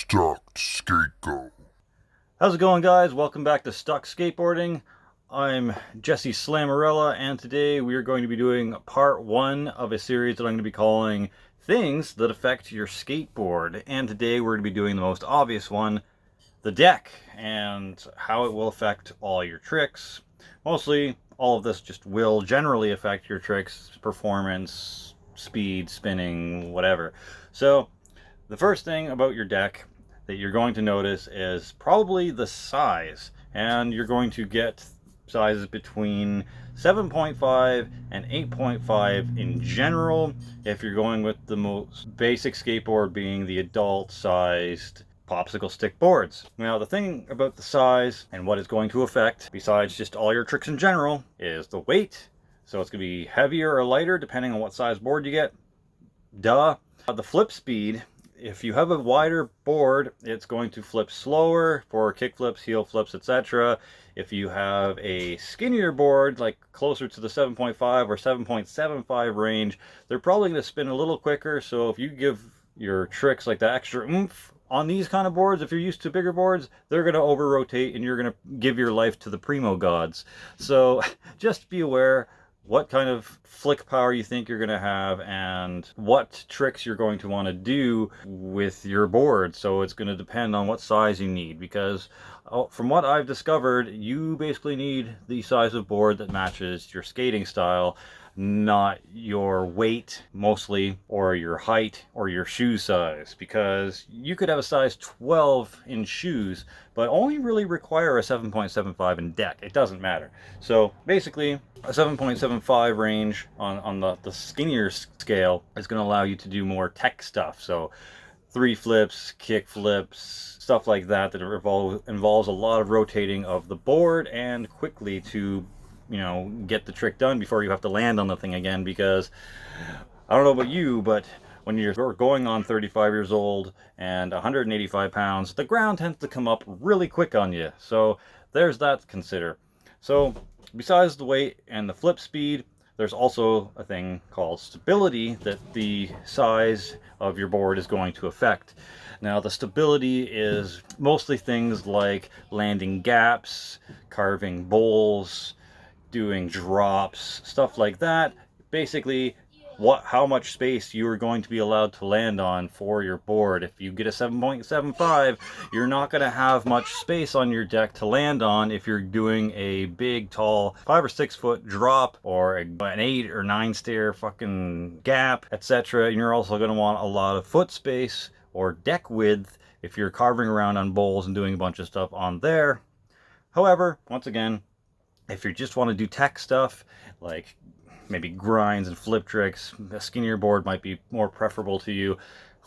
Stvkt Skateboard. How's it going, guys? Welcome back to Stvkt Skateboarding. I'm Jesse Slammarella, and today we are going to be doing part one of a series that I'm going to be calling Things That Affect Your Skateboard. And today we're going to be doing the most obvious one, the deck, and how it will affect all your tricks. Mostly, all of this just will generally affect your tricks, performance, speed, spinning, whatever. So, the first thing about your deck that you're going to notice is probably the size, and you're going to get sizes between 7.5 and 8.5 in general if you're going with the most basic skateboard being the adult sized popsicle stick boards. Now, the thing about the size and what it's going to affect, besides just all your tricks in general, is the weight. So it's going to be heavier or lighter depending on what size board you get. Duh. The flip speed, if you have a wider board, it's going to flip slower for kick flips, heel flips, etc. If you have a skinnier board, like closer to the 7.5 or 7.75 range, they're probably going to spin a little quicker. So if you give your tricks like the extra oomph on these kind of boards, if you're used to bigger boards, they're going to over-rotate and you're going to give your life to the primo gods. So just be aware what kind of flick power you think you're going to have and what tricks you're going to want to do with your board. So it's going to depend on what size you need, because from what I've discovered, you basically need the size of board that matches your skating style, not your weight mostly, or your height, or your shoe size, because you could have a size 12 in shoes but only really require a 7.75 in deck. It doesn't matter. So basically a 7.75 range on the skinnier scale is going to allow you to do more tech stuff. So 3 flips, kick flips, stuff like that involves a lot of rotating of the board and quickly to, you know, get the trick done before you have to land on the thing again. Because I don't know about you, but when you're going on 35 years old and 185 pounds, the ground tends to come up really quick on you. So there's that to consider. So besides the weight and the flip speed, there's also a thing called stability that the size of your board is going to affect. Now, the stability is mostly things like landing gaps, carving bowls, doing drops, stuff like that. Basically, how much space you are going to be allowed to land on for your board. If you get a 7.75, you're not going to have much space on your deck to land on if you're doing a big, tall 5 or 6 foot drop or an 8 or 9 stair fucking gap, etc. And you're also going to want a lot of foot space or deck width if you're carving around on bowls and doing a bunch of stuff on there. However, once again, if you just want to do tech stuff like maybe grinds and flip tricks, a skinnier board might be more preferable to you.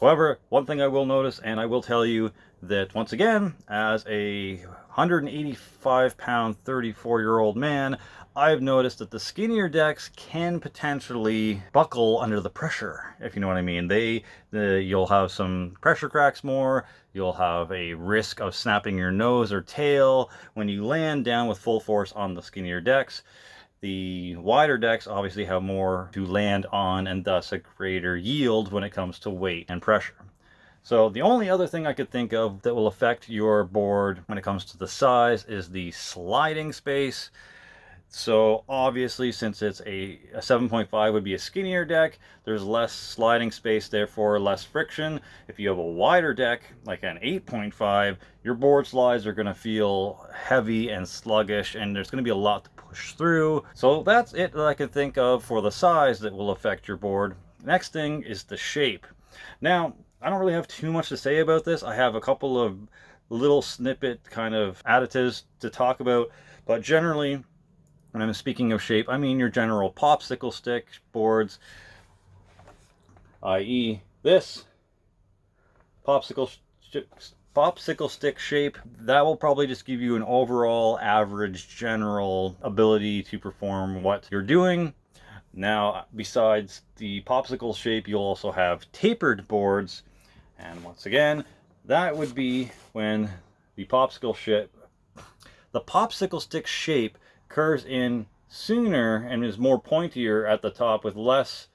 However, one thing I will notice, and I will tell you that once again, as a 185 pound 34-year-old man, I've noticed that the skinnier decks can potentially buckle under the pressure, if you know what I mean. You'll have some pressure cracks more, you'll have a risk of snapping your nose or tail when you land down with full force on the skinnier decks. The wider decks obviously have more to land on and thus a greater yield when it comes to weight and pressure. So the only other thing I could think of that will affect your board when it comes to the size is the sliding space. So obviously, since it's a 7.5 would be a skinnier deck, there's less sliding space, therefore less friction. If you have a wider deck, like an 8.5, your board slides are going to feel heavy and sluggish, and there's going to be a lot to push through. So that's it that I can think of for the size that will affect your board. Next thing is the shape. Now, I don't really have too much to say about this. I have a couple of little snippet kind of additives to talk about, but generally, when I'm speaking of shape, I mean your general popsicle stick boards, i.e. this popsicle stick shape. That will probably just give you an overall average general ability to perform what you're doing. Now, besides the popsicle shape, you'll also have tapered boards, and once again, that would be when the popsicle stick shape curves in sooner and is more pointier at the top with less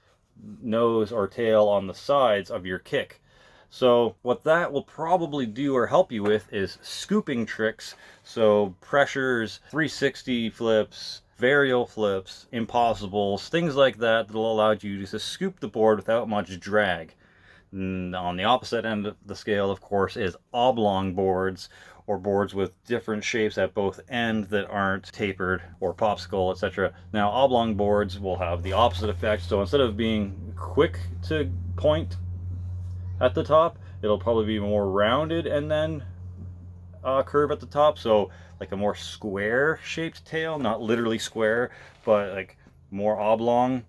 nose or tail on the sides of your kick. So what that will probably do or help you with is scooping tricks. So pressures, 360 flips, varial flips, impossibles, things like that that'll allow you to scoop the board without much drag. And on the opposite end of the scale, of course, is oblong boards, or boards with different shapes at both ends that aren't tapered, or popsicle, etc. Now, oblong boards will have the opposite effect. So instead of being quick to point at the top, it'll probably be more rounded and then curve at the top. So like a more square shaped tail, not literally square, but like more oblong,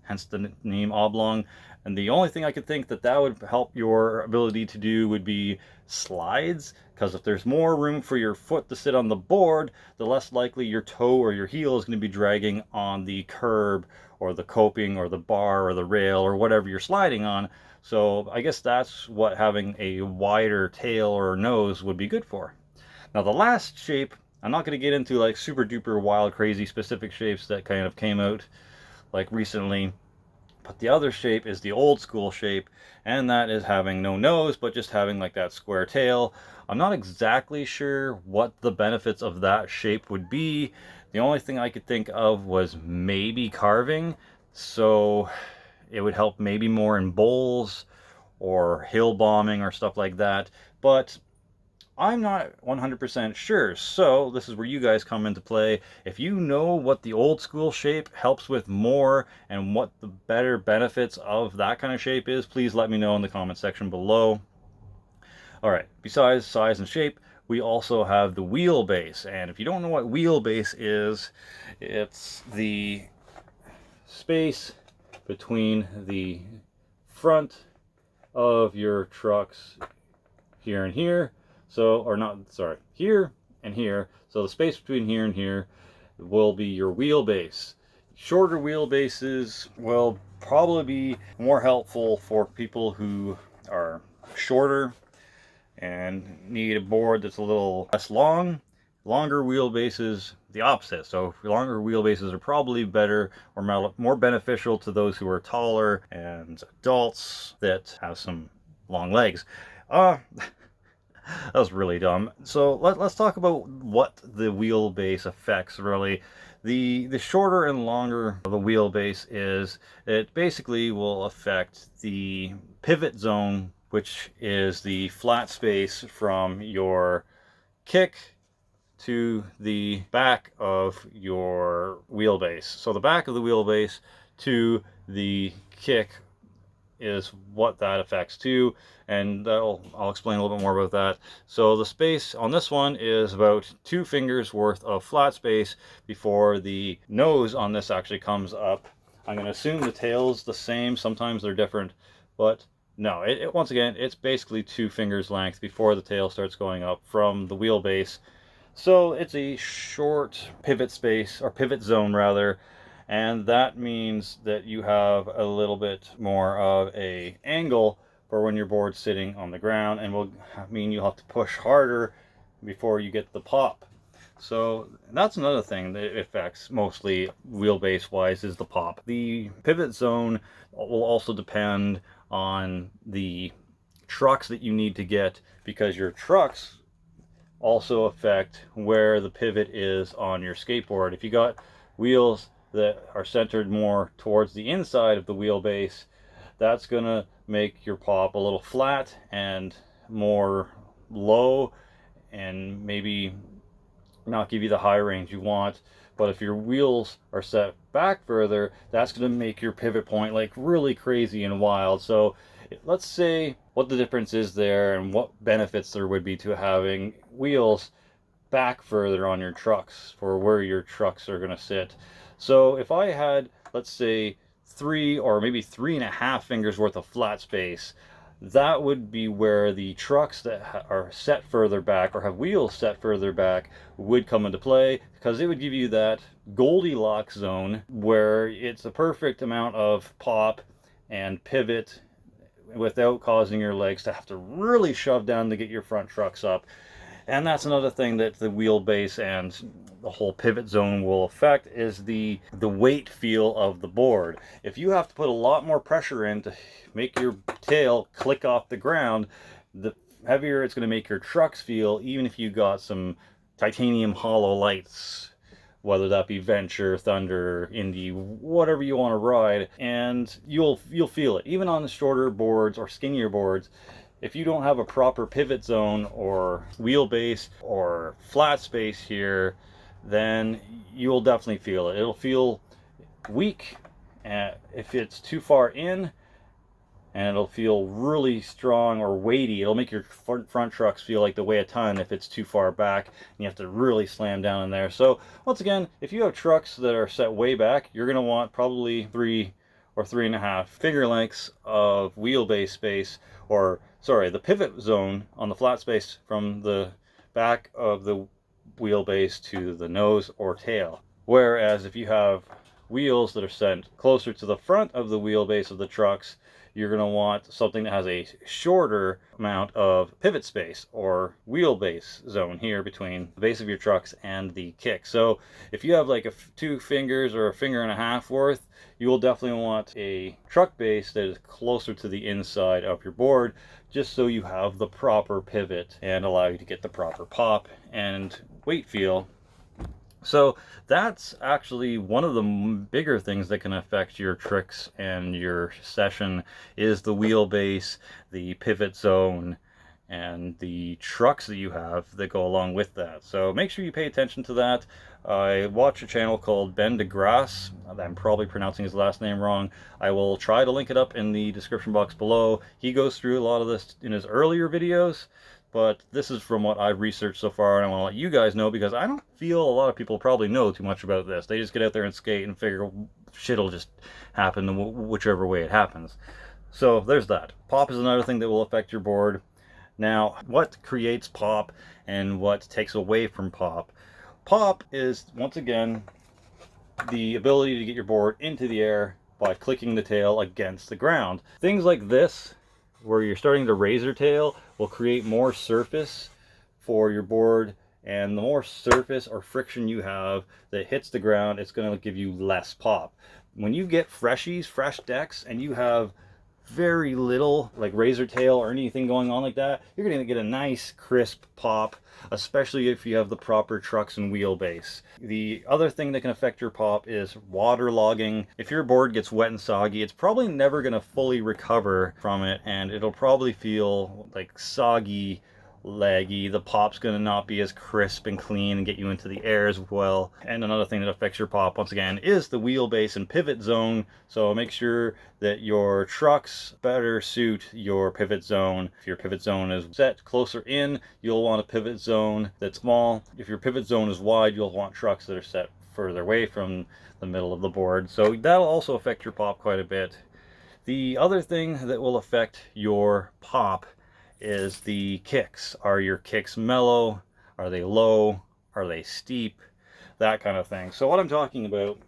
hence the name oblong. And the only thing I could think that would help your ability to do would be slides, because if there's more room for your foot to sit on the board, the less likely your toe or your heel is going to be dragging on the curb or the coping or the bar or the rail or whatever you're sliding on. So I guess that's what having a wider tail or nose would be good for. Now the last shape, I'm not going to get into like super duper wild crazy specific shapes that kind of came out like recently, but the other shape is the old school shape, and that is having no nose, but just having like that square tail. I'm not exactly sure what the benefits of that shape would be. The only thing I could think of was maybe carving. So it would help maybe more in bowls or hill bombing or stuff like that. But I'm not 100% sure, so this is where you guys come into play. If you know what the old school shape helps with more and what the better benefits of that kind of shape is, please let me know in the comment section below. Alright, besides size and shape, we also have the wheelbase. And if you don't know what wheelbase is, it's the space between the front of your trucks here and here. So, or not, sorry, here and here. So the space between here and here will be your wheelbase. Shorter wheelbases will probably be more helpful for people who are shorter and need a board that's a little less long. Longer wheelbases, the opposite. So longer wheelbases are probably better or more beneficial to those who are taller and adults that have some long legs. That was really dumb. So let's talk about what the wheelbase affects, really. The shorter and longer the wheelbase is, it basically will affect the pivot zone, which is the flat space from your kick to the back of your wheelbase. So the back of the wheelbase to the kick is what that affects too, and I'll explain a little bit more about that. So the space on this one is about 2 fingers worth of flat space before the nose on this actually comes up. I'm going to assume the tail's the same. Sometimes they're different, but no, once again, it's basically 2 fingers length before the tail starts going up from the wheelbase. So it's a short pivot space, or pivot zone rather, and that means that you have a little bit more of a angle for when your board's sitting on the ground, and will mean you'll have to push harder before you get the pop. So that's another thing that affects mostly wheelbase wise, is the pop. The pivot zone will also depend on the trucks that you need to get, because your trucks also affect where the pivot is on your skateboard. If you got wheels that are centered more towards the inside of the wheelbase, that's gonna make your pop a little flat and more low, and maybe not give you the high range you want. But if your wheels are set back further, that's gonna make your pivot point like really crazy and wild. So let's say what the difference is there and what benefits there would be to having wheels back further on your trucks for where your trucks are gonna sit. So if I had, let's say, 3 or maybe 3.5 fingers worth of flat space, that would be where the trucks that are set further back or have wheels set further back would come into play, because it would give you that Goldilocks zone where it's the perfect amount of pop and pivot without causing your legs to have to really shove down to get your front trucks up. And that's another thing that the wheelbase and the whole pivot zone will affect, is the weight feel of the board. If you have to put a lot more pressure in to make your tail click off the ground, the heavier it's going to make your trucks feel, even if you got some titanium hollow lights, whether that be Venture, Thunder, Indy, whatever you want to ride, and you'll feel it. Even on the shorter boards or skinnier boards, if you don't have a proper pivot zone or wheelbase or flat space here, then you'll definitely feel it. It'll feel weak if it's too far in, and it'll feel really strong or weighty. It'll make your front trucks feel like they weigh a ton if it's too far back, and you have to really slam down in there. So once again, if you have trucks that are set way back, you're going to want probably 3 or 3.5 finger lengths of wheelbase space, or sorry, the pivot zone on the flat space from the back of the wheelbase to the nose or tail. Whereas if you have wheels that are set closer to the front of the wheelbase of the trucks, you're going to want something that has a shorter amount of pivot space or wheelbase zone here between the base of your trucks and the kick. So if you have like 2 fingers or 1.5 fingers worth, you will definitely want a truck base that is closer to the inside of your board, just so you have the proper pivot and allow you to get the proper pop and weight feel. So that's actually one of the bigger things that can affect your tricks and your session, is the wheelbase, the pivot zone, and the trucks that you have that go along with that. So make sure you pay attention to that. I watch a channel called Ben DeGrasse. I'm probably pronouncing his last name wrong. I will try to link it up in the description box below. He goes through a lot of this in his earlier videos, but this is from what I've researched so far, and I want to let you guys know, because I don't feel a lot of people probably know too much about this. They just get out there and skate and figure shit'll just happen whichever way it happens. So there's that. Pop is another thing that will affect your board. Now, what creates pop and what takes away from pop? Pop is, once again, the ability to get your board into the air by clicking the tail against the ground. Things like this, where you're starting to razor tail, will create more surface for your board, and the more surface or friction you have that hits the ground, it's going to give you less pop. When you get freshies, fresh decks, and you have very little like razor tail or anything going on like that, you're going to get a nice crisp pop, especially if you have the proper trucks and wheelbase. The other thing that can affect your pop is water logging. If your board gets wet and soggy, it's probably never going to fully recover from it, and it'll probably feel like soggy, laggy. The pop's going to not be as crisp and clean and get you into the air as well. And another thing that affects your pop, once again, is the wheelbase and pivot zone. So make sure that your trucks better suit your pivot zone. If your pivot zone is set closer in, you'll want a pivot zone that's small. If your pivot zone is wide, you'll want trucks that are set further away from the middle of the board. So that'll also affect your pop quite a bit. The other thing that will affect your pop is the kicks. Are your kicks mellow? Are they low? Are they steep? That kind of thing. So what I'm talking about,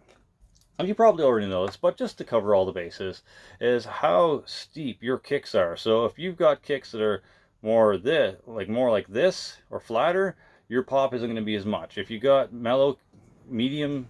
and you probably already know this, but just to cover all the bases, is how steep your kicks are. So if you've got kicks that are more like this or flatter, your pop isn't going to be as much. If you got mellow, medium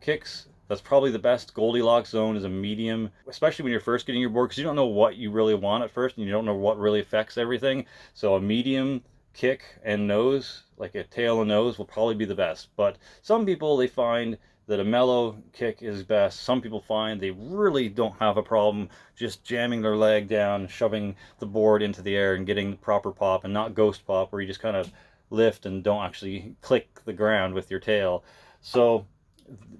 kicks, that's probably the best Goldilocks zone, is a medium, especially when you're first getting your board, because you don't know what you really want at first, and you don't know what really affects everything. So a medium kick and nose, like a tail and nose, will probably be the best. But some people, they find that a mellow kick is best. Some people find they really don't have a problem just jamming their leg down, shoving the board into the air and getting the proper pop, and not ghost pop, where you just kind of lift and don't actually click the ground with your tail. So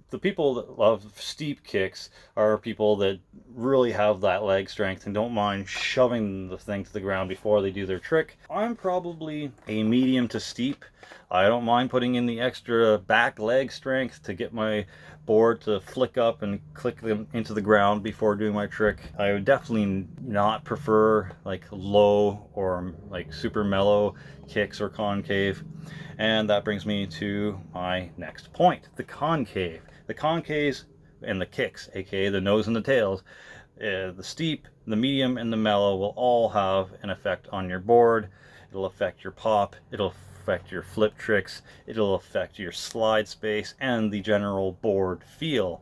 the people that love steep kicks are people that really have that leg strength and don't mind shoving the thing to the ground before they do their trick. I'm probably a medium to steep. I don't mind putting in the extra back leg strength to get my board to flick up and click them into the ground before doing my trick. I would definitely not prefer like low or like super mellow kicks or concave. And that brings me to my next point, the concave. The concaves and the kicks, aka the nose and the tails, the steep, the medium, and the mellow will all have an effect on your board. It'll affect your pop. It'll affect your flip tricks, it'll affect your slide space, and the general board feel.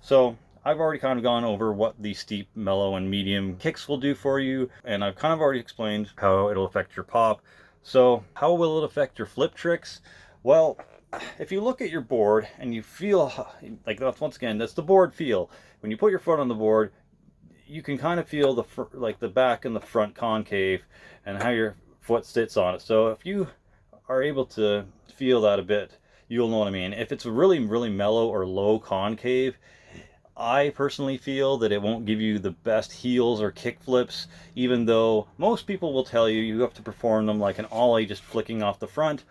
So I've already kind of gone over what the steep, mellow, and medium kicks will do for you, and I've kind of already explained how it'll affect your pop. So how will it affect your flip tricks? Well, if you look at your board and you feel like, that's, once again, that's the board feel. When you put your foot on the board, you can kind of feel the back and the front concave and how your foot sits on it. So if you are able to feel that a bit, you'll know what I mean. If it's really, really mellow or low concave, I personally feel that it won't give you the best heels or kick flips, even though most people will tell you you have to perform them like an ollie, just flicking off the front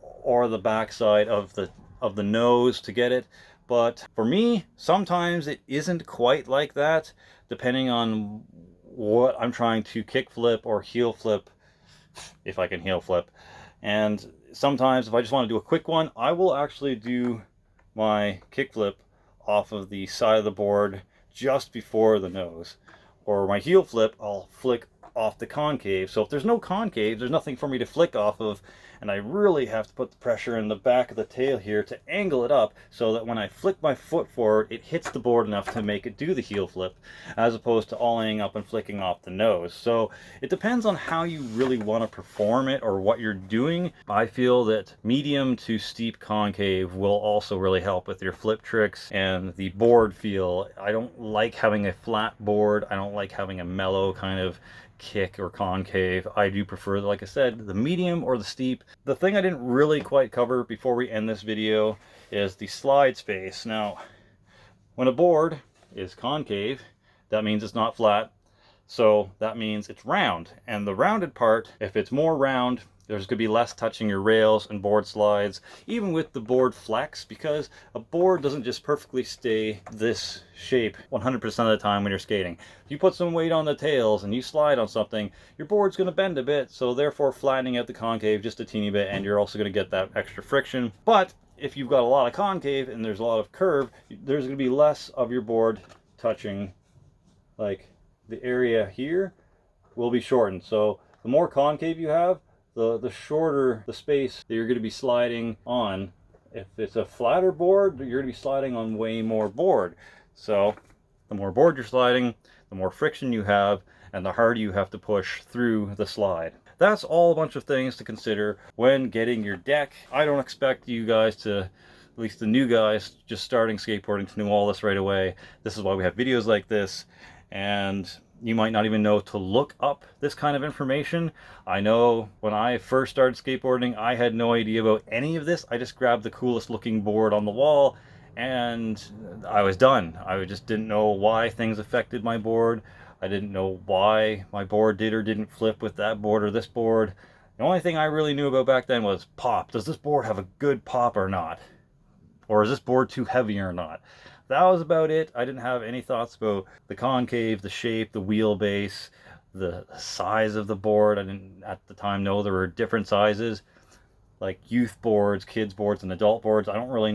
or the back side of the nose to get it. But for me, sometimes it isn't quite like that, depending on what I'm trying to kick flip or heel flip, if I can heel flip. And sometimes if I just want to do a quick one, I will actually do my kick flip off of the side of the board just before the nose. Or my heel flip, I'll flick off the concave. So if there's no concave, there's nothing for me to flick off of, and I really have to put the pressure in the back of the tail here to angle it up so that when I flick my foot forward, it hits the board enough to make it do the heel flip, as opposed to ollieing up and flicking off the nose. So it depends on how you really want to perform it or what you're doing. I feel that medium to steep concave will also really help with your flip tricks and the board feel. I don't like having a flat board. I don't like having a mellow kind of kick or concave. I do prefer, like I said, the medium or the steep. The thing I didn't really quite cover before we end this video is the slide space. Now, when a board is concave, that means it's not flat, so that means it's round. And the rounded part, if it's more round, there's going to be less touching your rails and board slides, even with the board flex, because a board doesn't just perfectly stay this shape 100% of the time when you're skating. If you put some weight on the tails and you slide on something, your board's going to bend a bit, so therefore flattening out the concave just a teeny bit, and you're also going to get that extra friction. But if you've got a lot of concave and there's a lot of curve, there's going to be less of your board touching, like the area here will be shortened. So the more concave you have, the shorter the space that you're going to be sliding on. If it's a flatter board, you're going to be sliding on way more board. So the more board you're sliding, the more friction you have, and the harder you have to push through the slide. That's all a bunch of things to consider when getting your deck. I don't expect you guys to, at least the new guys just starting skateboarding, to know all this right away. This is why we have videos like this, and you might not even know to look up this kind of information. I know when I first started skateboarding, I had no idea about any of this. I just grabbed the coolest looking board on the wall and I was done. I just didn't know why things affected my board. I didn't know why my board did or didn't flip with that board or this board. The only thing I really knew about back then was pop. Does this board have a good pop or not? Or is this board too heavy or not? That was about it. I didn't have any thoughts about the concave, the shape, the wheelbase, the size of the board. I didn't at the time know there were different sizes, like youth boards, kids boards, and adult boards. I don't really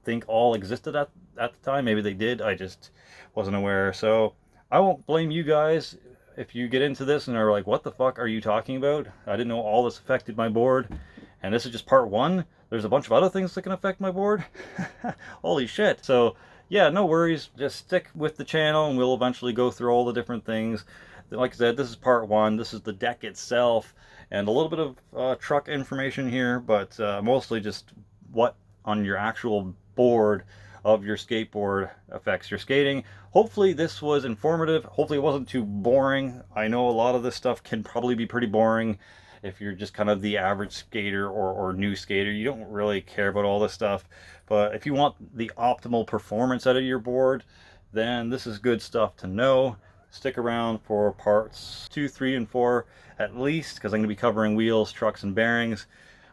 think all existed at the time. Maybe they did. I just wasn't aware. So I won't blame you guys if you get into this and are like, what the fuck are you talking about? I didn't know all this affected my board. And this is just part one. There's a bunch of other things that can affect my board. Holy shit. So yeah, no worries. Just stick with the channel and we'll eventually go through all the different things. Like I said, this is part one. This is the deck itself and a little bit of truck information here, but mostly just what on your actual board of your skateboard affects your skating. Hopefully this was informative. Hopefully it wasn't too boring. I know a lot of this stuff can probably be pretty boring if you're just kind of the average skater or new skater. You don't really care about all this stuff. But if you want the optimal performance out of your board, then this is good stuff to know. Stick around for parts 2, 3, and 4 at least, because I'm going to be covering wheels, trucks, and bearings.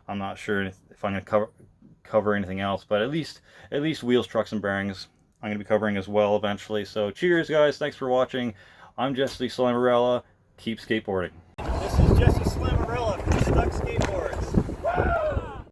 I'm not sure if I'm going to cover anything else, but at least wheels, trucks, and bearings I'm going to be covering as well eventually. So cheers, guys. Thanks for watching. I'm Jesse Slammerella. Keep skateboarding. This is Jesse Slammerella.